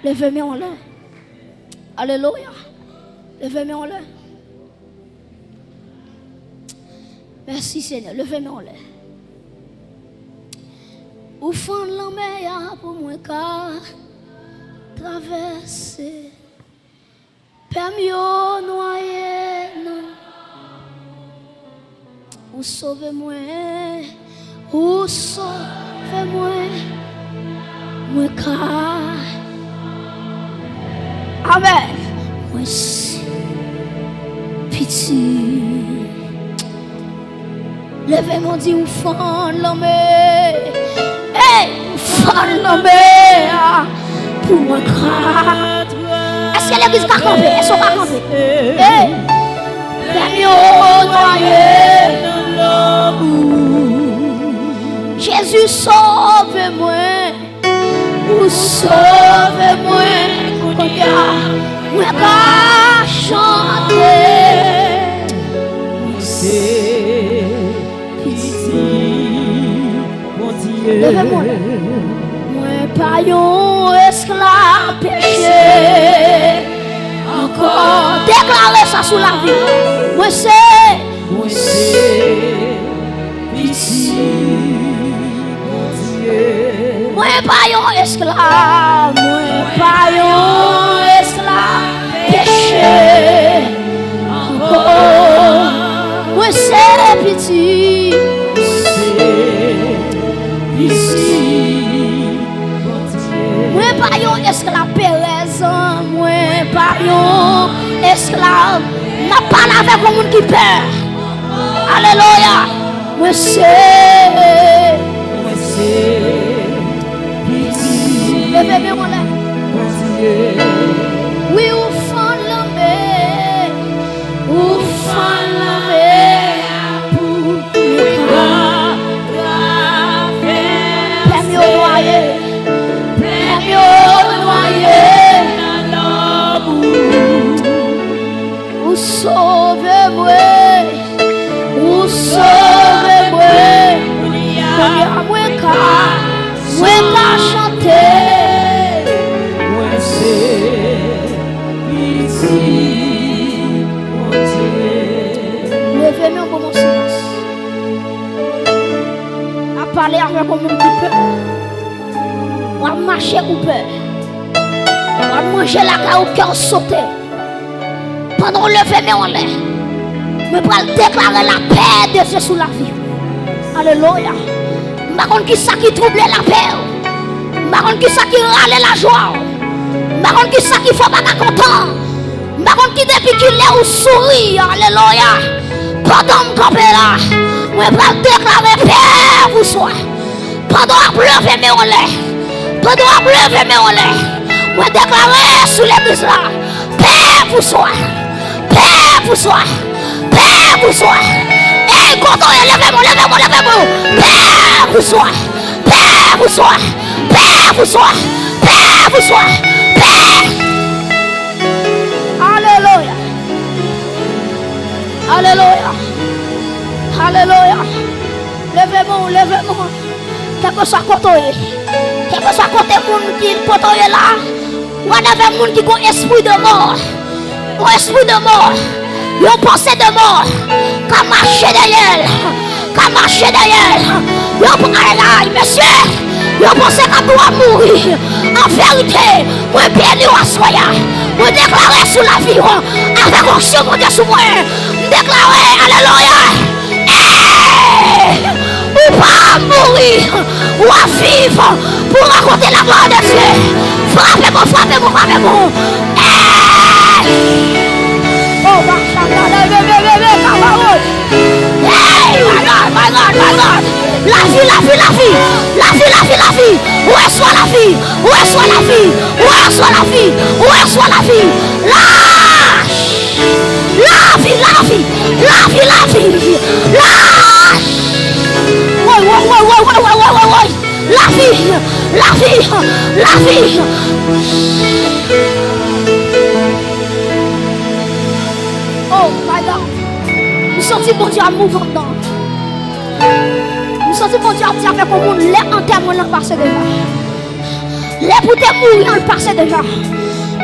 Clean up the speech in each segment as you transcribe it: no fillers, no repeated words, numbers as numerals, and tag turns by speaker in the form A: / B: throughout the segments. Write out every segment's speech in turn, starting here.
A: Levez-moi en l'air. Alléluia. Levez-moi en l'air. Merci Seigneur. Levez-moi en l'air. Ou fan lamè pour moi car traverser. Permis au noyer non. Ou sauvez-moi. Ou sauvez-moi. Moi car. Amen. Moi si pitié. Levez-moi dit ou fan lamè. Hey, fan lamè pour moi car. Est-ce que l'église va camper? Est-ce qu'on va camper? Hey, permis au noyer. Jésus sauve-moi. Ou sauve-moi. Moi va chanter. C'est pitié, mon Dieu. Levez-moi. Moi pas yon esclave péché. Encore déclarer ça sous la vie. Moi c'est pitié, mon Dieu. Moi pas yon esclave. Moi pas yon esclave péché. Encore moi c'est pitié. Moi pas yon esclave péraison, moi pas yon esclave. N'a pas avec le monde qui perd. Alléluia. Moi c'est pitié. Levez-moi là. Oui ou fan lamè, ou fan lamè. Sauve-moi, ou sauve-moi, moi qu'à chanter, moi c'est pitié, mon Dieu. Levez-moi pour mon silence. À parler avec un monde qui peut, à marcher ou peur, à manger la caille au cœur sauté. Pendant lever en l'air, je vais déclarer la paix de Dieu sous la vie. Alléluia. Je ne sais pas qui ça qui trouble la paix. Je ne sais pas qui ça qui râle la joie. Je ne sais pas qui ça qui fait pas content. Je ne sais pas qui depuis qu'il est ou sourit. Alléluia. Pendant que je campe là, je vais déclarer paix pour soi. Pendant que je lever en l'air, pendant que je lever en l'air, je vais déclarer sous l'église là, paix pour soi. Paix pour soi. Paix pour soi. Et quand on est levez-moi. Paix pour soi. Paix pour soi. Paix pour soi. Paix pour soi. Paix. Alléluia. Alléluia. Alléluia. Levez-moi. Quel que soit côté. Quel que soit côté monde qui côté là. Ou avec monde qui a un esprit de mort. Un esprit de mort, une pensée de mort, qu'à marcher derrière, une pensée, monsieur, une pensée qu'elle doit mourir. En vérité, moi bien lui assoya, moi déclarer sous la vie, avec onction mon Dieu sous moi, déclarer, alléluia, ou pas mourir, ou à vivre pour raconter la gloire de Dieu. Frappez-moi. Oh, my God. La vie. Où est-ce la vie? La vie. Oh my God. Nous sentons mon Dieu à mouvoir dedans. Nous sentons mon Dieu à dire avec le monde, les enterrements là parce que Les pour te mourir, on le passe déjà.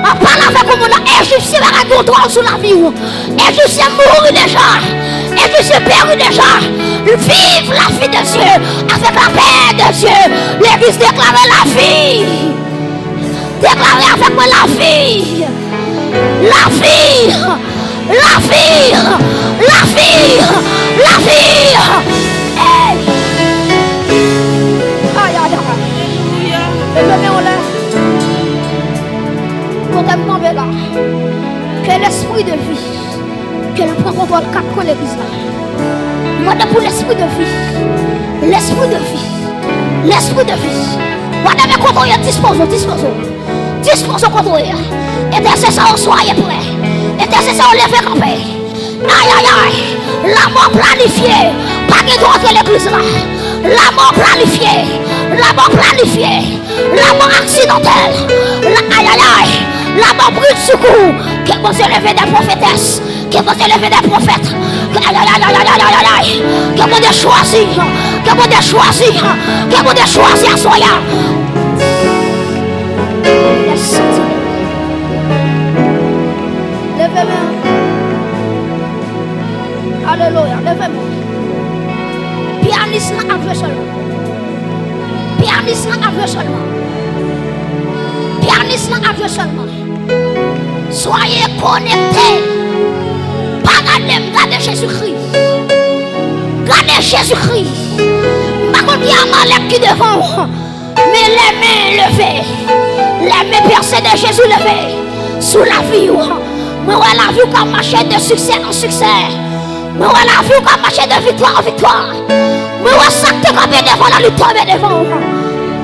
A: On parle avec un Égyptien qui a contrôle sur la vie. Égyptien mourir déjà. Égyptien périr déjà. Vive la vie de Dieu avec la paix de Dieu. L'église déclare la vie. Déclarez avec moi la vie. La vie. La vie. La vie. La vie. Hey. Aïe, aïe, aïe. Levez en l'air. Quand là, que l'esprit de vie, qu'elle prend contrôle de l'église là. Moi, pour l'esprit de vie. L'esprit de vie. L'esprit de vie. Moi, je contrôler, disposons contrôler. Intercesseur, soyez prêts. Intercesseur, levez campé. Aïe, aïe, aïe. La mort planifiée. Pas de droit de l'église là. La mort planifiée. La mort planifiée. La mort accidentelle. Aïe, aïe, aïe. La mort brûle de secours. Que vous élevez des prophétesses. Que vous élevez des prophètes. Aïe, aïe, aïe, aïe, aïe, aïe, aïe. Que vous devez choisir. Que vous devez choisir. Que vous devez choisir à soya. Levez-moi. Alléluia. Levez-moi. Pianiste n'a aveu seulement. Pianiste n'a aveu seulement. Pianiste n'a aveu seulement. Soyez connectés. Pas gardez Jésus-Christ. Gardez Jésus-Christ. Par contre, il y a un malheur qui devant. Mais les mains levées. Les mains percées de Jésus levées. Sous la vie. Moi, la vie comme marcher de succès en succès. Moi, la vie comme marcher de victoire en victoire. Moi, ça te camper devant la lutte tomber devant.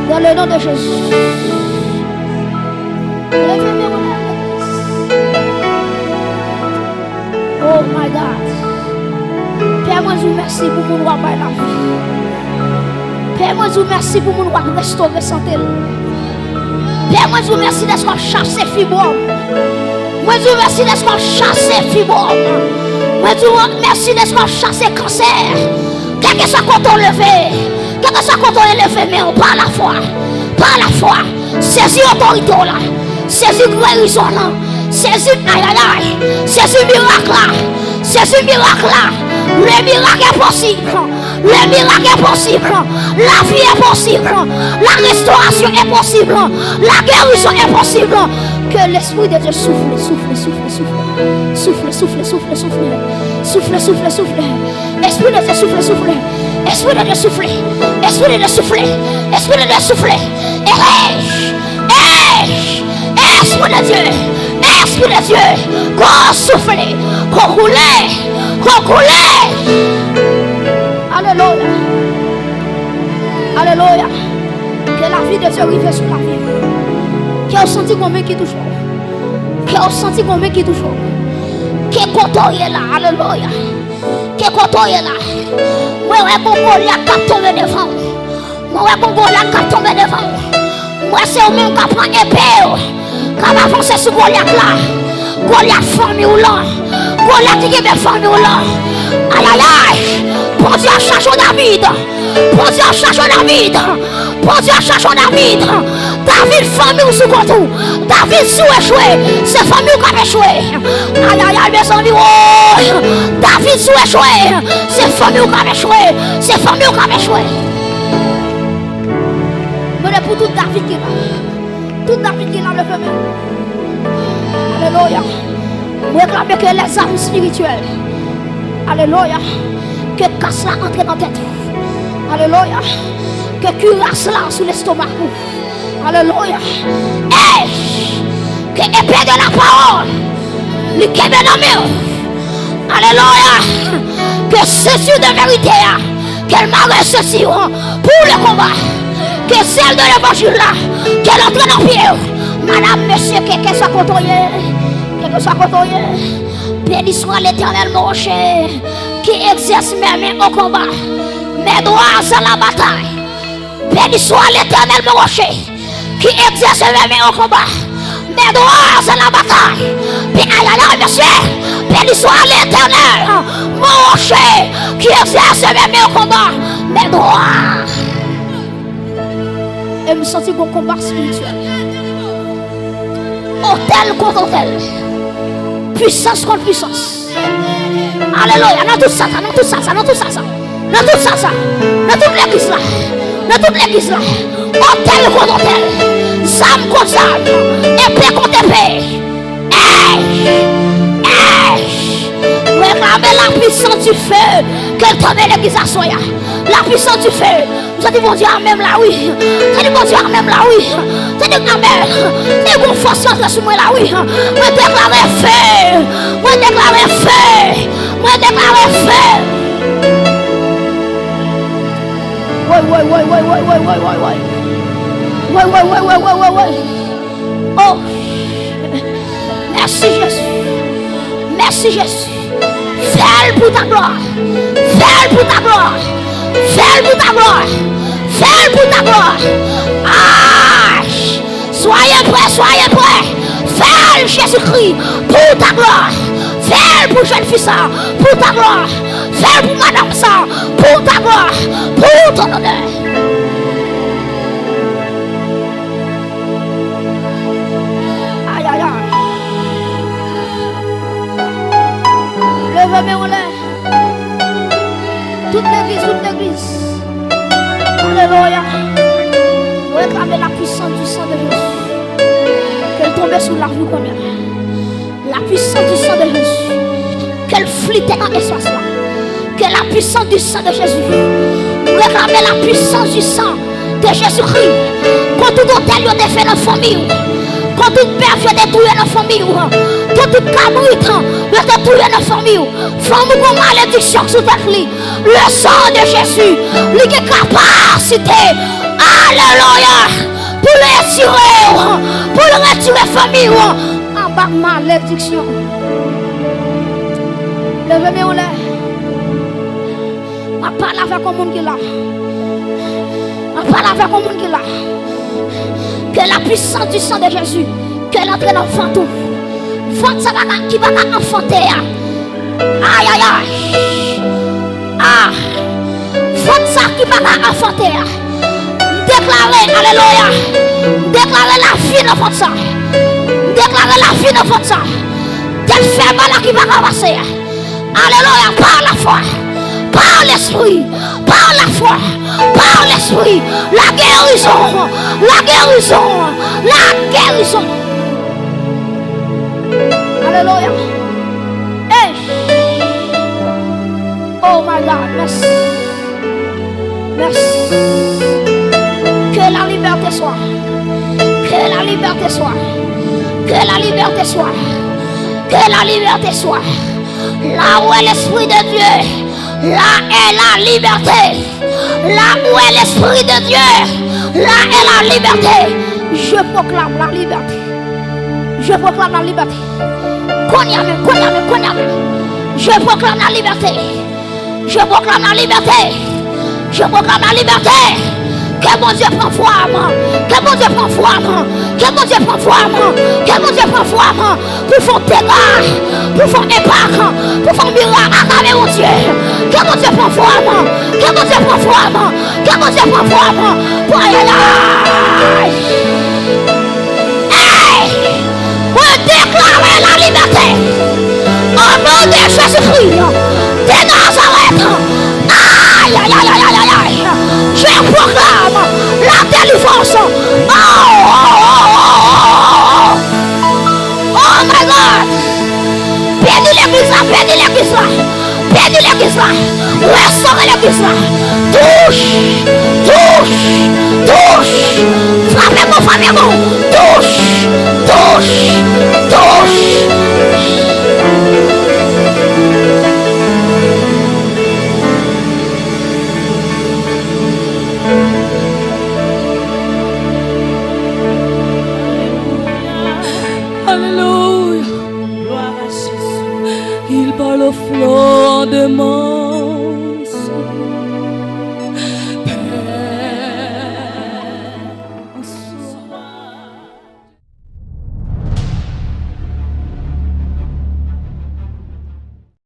A: Dans le nom de Jésus. Oh my God. Père, moi je vous remercie pour mon roi par la vie. Père, moi je vous remercie pour mon roi restaurer santé. Père, moi je vous remercie d'être chassé fibrome. Moi je vous remercie d'être chassé fibrome. Moi je vous remercie d'être chassé cancer. Quel que soit quand on levé, quel que soit quand on est levé, mais on par la foi. Par la foi. Saisis l'autorité là. Saisis guérison là. Saisis aïe aïe aïe. Saisis miracle là. Saisis miracle là. Le miracle est possible. Le miracle est possible. La vie est possible. La restauration est possible. La guérison est possible. Que l'esprit de Dieu souffle, souffle, souffle, souffle. Souffle, souffle, souffle, souffle. Souffle, souffle, souffle. Esprit de Dieu souffle, souffle. Esprit de Dieu souffle. Esprit de Dieu souffle. Esprit de Dieu souffle. Esprit de Dieu. Esprit de Dieu. Qu'on souffle. Qu'on roule. Qu'on roule. Alléluia. Alléluia. Que la vie de Dieu arrive sur la vie. Qui a senti combien qui touche. Qui a senti combien qui touche. Qui est content là. Alléluia. Qui est content là. Moi, bon Goliath qui tombe devant. Moi, bon Goliath qui tombe devant. Moi, c'est au même qui prend épée. Qui va avancer sur Goliath là. Goliath famille ou là. Goliath qui est famille ou là. Aïe aïe aïe. Pour Dieu, cherche David. Pour Dieu, cherche David. Pour Dieu, cherche David. David, famille ou sous contour. David sous échoué. C'est famille qui a échoué. Aïe aïe aïe, mes amis. Oh. David sous échoué. C'est famille qui a échoué. C'est famille qui a échoué. Mais pour tout David qui est là. Tout David qui est là, le famille. Alléluia. Vous réclamez que les armes spirituelles. Alléluia. Que casse là entre dans la tête. Alléluia. Que cuirasse là sous l'estomac. Alléluia. Hey. Que épée de la parole. Le kebe dans mes. Alléluia. Que ceinture de vérité. Qu'elle m'a ressuscité pour le combat. Que celle de l'évangile là. Qu'elle entre dans le pied. Madame, monsieur, que soit contrôlé. Que soit contrôlé. Béni soit l'Éternel mon rocher. Qui exerce mes mains au combat. Mes doigts à la bataille. Béni soit l'Éternel mon rocher. Qui exerce mes mains au combat. Mes doigts à la bataille. Aïe aïe aïe, monsieur. Béni soit l'Éternel mon rocher. Qui exerce mes mains au combat. Mes doigts. Et me sentir qu'on combat spirituel. Hôtel contre hôtel. Puissance contre puissance. Alléluia. Dans tout ça, dans tout ça, dans tout ça, dans tout ça, dans toute l'église là. Dans toute l'église là. Hôtel contre hôtel. Zam contre zam. Épée contre épée. Réclamez la puissance du feu. Qu'elle tombe l'église à soya. La puissance du feu. Vous avez dit mon Dieu, même là, oui. Vous avez dit mon Dieu, même là, oui. Vous avez dit amen. Et vous forcez entre sur moi là, oui. Moi déclarer feu. Moi déclarer feu. Moi déclarer feu. Ouais. Oh. Merci Jésus. Merci Jésus. Fais pour ta gloire. Fais pour ta gloire. Fais pour ta gloire. Fais pour ta gloire. Ah. Soyez prêts. Fais Jésus-Christ pour ta gloire. Fais pour jeune fils ça, pour ta gloire. Fais pour madame ça, pour ta gloire. Pour ton honneur. Levez en l'air. Toute l'église. Alléluia. Réclamez la puissance du sang de Jésus. Qu'elle tombe sur la vie comme elle. La puissance du sang de Jésus. Qu'elle flite dans l'espace là. Que la puissance du sang de Jésus. Réclamez la puissance du sang de Jésus-Christ. Quand tout hôtel est fait dans la famille. Quand toute père est détruit dans la famille. Quand toute cabrite est détruit dans la famille. Femme ou malédiction sur ta vie. Le sang de Jésus. Il a capacité. Alléluia. Pour le retirer. Pour le retirer la famille. En bas de malédiction. Levez-moi en l'air. Je parle avec le monde qui est là. Je parle avec le monde qui est là. Que la puissance du sang de Jésus, qu'elle entre dans le fantôme. Fantôme ça qui va enfanter. Aïe. Ah. Fantôme ça qui va enfanter. Déclarer, alléluia. Déclarer la vie dans fantôme ça. Déclarer la vie dans fantôme ça. Quelle femme qui va ramasser. Alléluia, par la foi. Par l'esprit, par la foi, par l'esprit, la guérison. Alléluia. Hey. Oh my God, merci. Que la liberté soit. Là où est l'esprit de Dieu. Là est la liberté. Là où est l'esprit de Dieu. Là est la liberté. Je proclame la liberté. Je proclame la liberté. Je proclame la liberté. Je proclame la liberté. Je proclame la liberté. Que mon Dieu prend forme. Que mon Dieu prend forme. Que mon Dieu prend forme. Que mon Dieu prend forme. Pour faire dégâts. Pour faire impact. Pour faire miracle. Acclamez mon Dieu. Que mon Dieu prend forme. Que mon Dieu prend forme. Que mon Dieu prend forme. Pour aller. Hey! Pour déclarer la liberté. Au nom de Jésus-Christ. De Nazareth. Aïe. Je proclame la délivrance. Oh my God. Bénis l'église là. Restaurez l'église là. Touche. Frappez-moi. Touche.
B: Alléluia. Gloire à Jésus. Il parle au fondement.